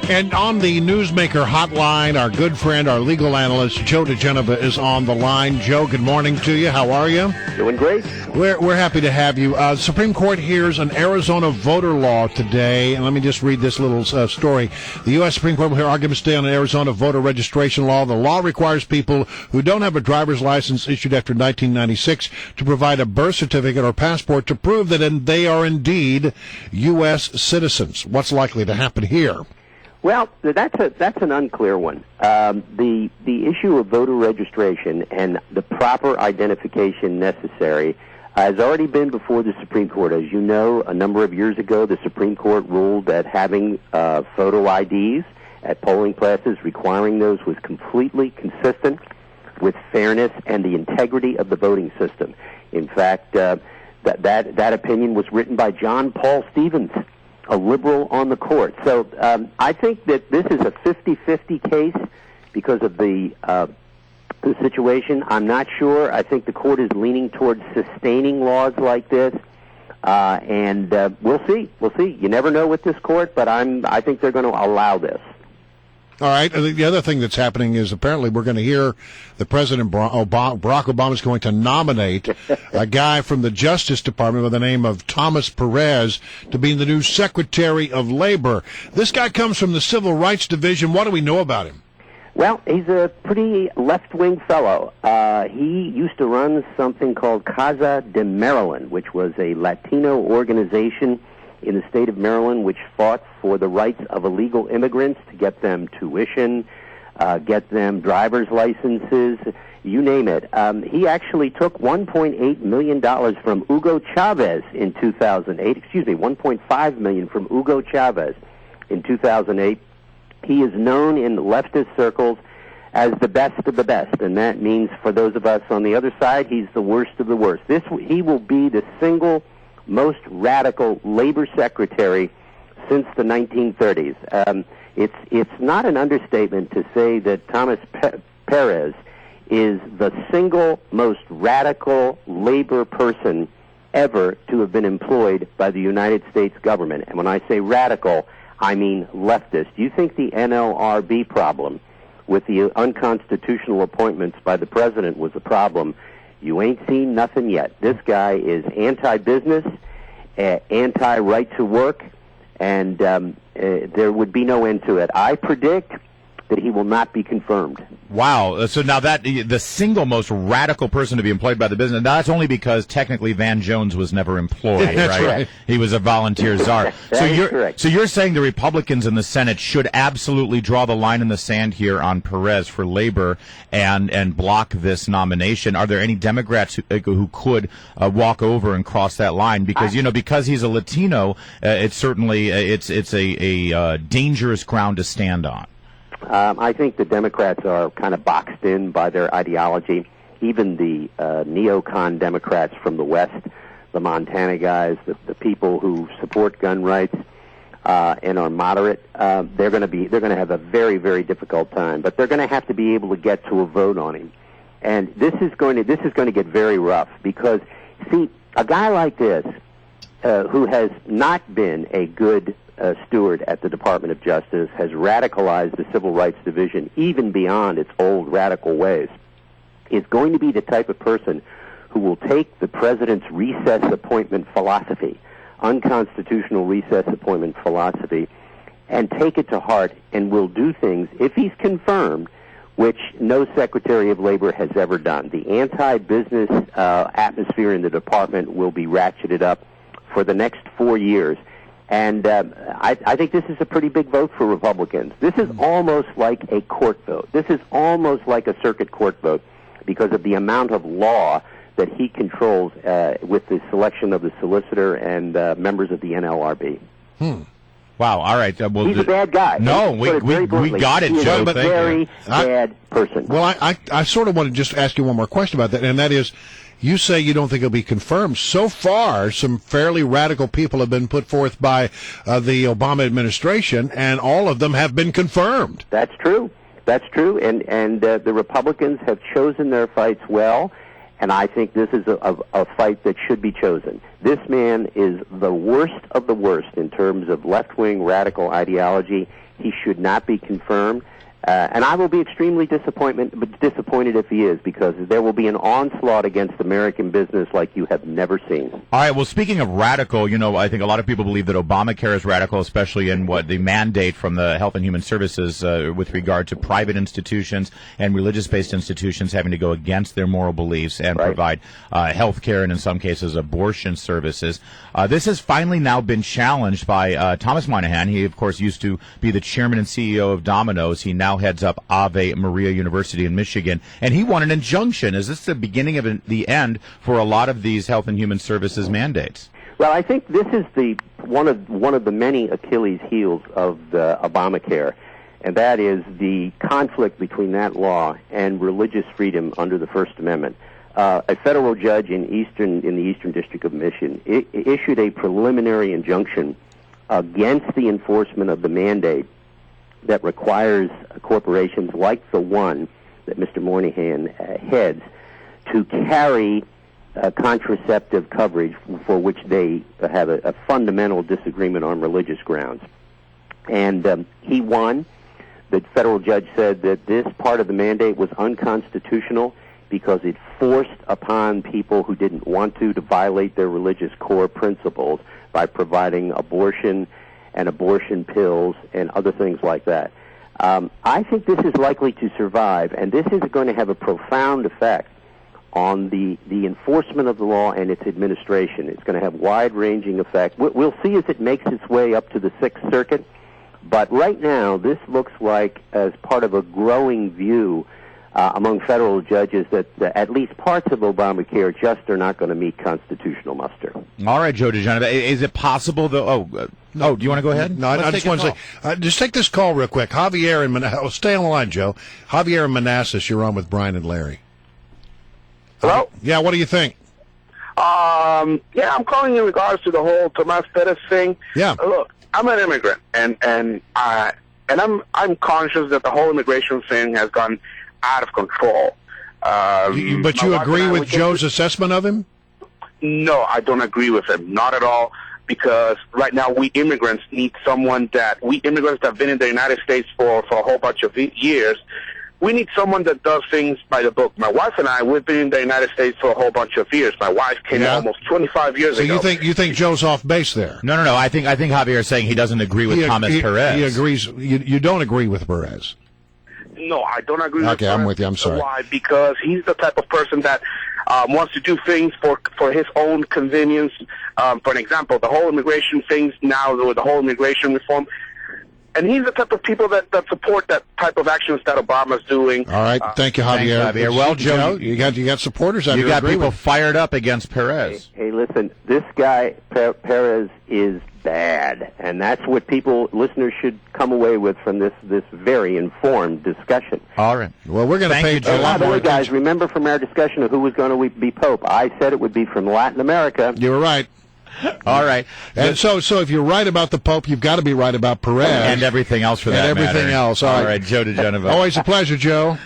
And on the Newsmaker hotline, our good friend, our legal analyst, Joe DiGenova, is on the line. Joe, good morning to you. How are you? Doing great. We're happy to have you. Supreme Court hears an Arizona voter law today, and let me just read this little story. The U.S. Supreme Court will hear arguments today on an Arizona voter registration law. The law requires people who don't have a driver's license issued after 1996 to provide a birth certificate or passport to prove that they are indeed U.S. citizens. What's likely to happen here? Well, that's an unclear one. The issue of voter registration and the proper identification necessary has already been before the Supreme Court. As you know, a number of years ago, the Supreme Court ruled that having photo IDs at polling places, requiring those, was completely consistent with fairness and the integrity of the voting system. In fact, that opinion was written by John Paul Stevens, a liberal on the court. So I think that this is a 50-50 case because of the situation. I'm not sure. I think the court is leaning towards sustaining laws like this, and we'll see. We'll see. You never know with this court, but I think they're going to allow this. All right. The other thing that's happening is apparently we're going to hear the President Barack Obama is going to nominate a guy from the Justice Department by the name of Thomas Perez to be the new Secretary of Labor. This guy comes from the Civil Rights Division. What do we know about him? Well, he's a pretty left-wing fellow. He used to run something called Casa de Maryland, which was a Latino organization in the state of Maryland, which fought for the rights of illegal immigrants to get them tuition, get them driver's licenses, you name it. He actually took $1.8 million from Hugo Chavez in 2008. $1.5 million from Hugo Chavez in 2008. He is known in leftist circles as the best of the best, and that means for those of us on the other side, he's the worst of the worst. He will be the single most radical labor secretary since the 1930s. It's not an understatement to say that Thomas Perez is the single most radical labor person ever to have been employed by the United States government. And when I say radical, I mean leftist. Do you think the NLRB problem with the unconstitutional appointments by the president was a problem? You ain't seen nothing yet. This guy is anti-business, anti-right to work, and there would be no end to it. I predict that he will not be confirmed. Wow. So now that the single most radical person to be employed by the business, that's only because technically Van Jones was never employed, That's right? He was a volunteer czar. Correct. So you're saying the Republicans in the Senate should absolutely draw the line in the sand here on Perez for labor and block this nomination. Are there any Democrats who could walk over and cross that line? Because because he's a Latino, it's certainly it's a dangerous ground to stand on. I think the Democrats are kind of boxed in by their ideology. Even the neocon Democrats from the West, the Montana guys, the people who support gun rights and are moderate, they're going to have a very, very difficult time. But they're going to have to be able to get to a vote on him, and this is going to get very rough because see, a guy like this who has not been a good steward at the Department of Justice, has radicalized the Civil Rights Division even beyond its old radical ways, is going to be the type of person who will take the president's recess appointment philosophy, unconstitutional recess appointment philosophy, and take it to heart and will do things, if he's confirmed, which no Secretary of Labor has ever done. The anti-business atmosphere in the department will be ratcheted up for the next 4 years. And I think this is a pretty big vote for Republicans. This is almost like a court vote. This is almost like a circuit court vote because of the amount of law that he controls with the selection of the solicitor and members of the NLRB. Wow. All right. Well, he's a bad guy. No, we got it, Joe. He's a very bad person. Well, I sort of want to just ask you one more question about that, and that is, you say you don't think it'll be confirmed. So far, some fairly radical people have been put forth by the Obama administration, and all of them have been confirmed. That's true. That's true. And the Republicans have chosen their fights well, and I think this is a fight that should be chosen. This man is the worst of the worst in terms of left-wing radical ideology. He should not be confirmed. And I will be extremely disappointed if he is, because there will be an onslaught against American business like you have never seen. All right. Well, speaking of radical, I think a lot of people believe that Obamacare is radical, especially in the mandate from the Health and Human Services with regard to private institutions and religious-based institutions having to go against their moral beliefs and provide health care and, in some cases, abortion services. This has finally now been challenged by Thomas Moynihan. He, of course, used to be the chairman and CEO of Domino's. He now heads up Ave Maria University in Michigan, and he won an injunction. Is this the beginning of the end for a lot of these Health and Human Services mandates? Well, I think this is one of the many Achilles heels of the Obamacare, and that is the conflict between that law and religious freedom under the First Amendment. A federal judge in the Eastern District of Michigan issued a preliminary injunction against the enforcement of the mandate that requires corporations like the one that Mr. Moynihan heads to carry contraceptive coverage for which they have a fundamental disagreement on religious grounds. And he won. The federal judge said that this part of the mandate was unconstitutional because it forced upon people who didn't want to violate their religious core principles by providing abortion and abortion pills and other things like that. I think this is likely to survive, and this is going to have a profound effect on the enforcement of the law and its administration. It's going to have wide-ranging effect. We'll see as it makes its way up to the Sixth Circuit, but right now this looks like as part of a growing view among federal judges that at least parts of Obamacare just are not going to meet constitutional muster. All right, Joe DiGenova. Is it possible, though? Do you want to go ahead? No, I just want to say, just take this call real quick. Javier and Manassas, stay on the line, Joe. Javier and Manassas, you're on with Brian and Larry. Hello? Yeah, what do you think? I'm calling in regards to the whole Tomas Perez thing. Yeah. Look, I'm an immigrant, and I'm conscious that the whole immigration thing has gone out of control. But you agree with Joe's assessment of him? No, I don't agree with him. Not at all. Because right now we immigrants need someone that have been in the United States for a whole bunch of years. We need someone that does things by the book. My wife and I, we've been in the United States for a whole bunch of years. My wife came almost 25 years ago. So you think Joe's off base there? No. I think Javier is saying he doesn't agree with Thomas Perez. He agrees. You don't agree with Perez? No, I don't agree with Perez. Okay, I'm with you. I'm sorry. Why? Because he's the type of person that wants to do things for his own convenience. For an example, the whole immigration things now, with the whole immigration reform, and he's the type of people that support that type of actions that Obama's doing. All right, thank you, Javier. Thanks, Javier. Well, Joe, you got supporters out here. You got people with. Fired up against Perez. Hey, listen, this guy Perez is bad, and that's what listeners should come away with from this very informed discussion. All right. Well, we're going to pay a lot By the more way, guys, remember from our discussion of who was going to be Pope, I said it would be from Latin America. You were right. All right. And so if you're right about the Pope, you've got to be right about Perez. And everything else for that matter. And everything else. All right, Joe DiGenova. Always a pleasure, Joe.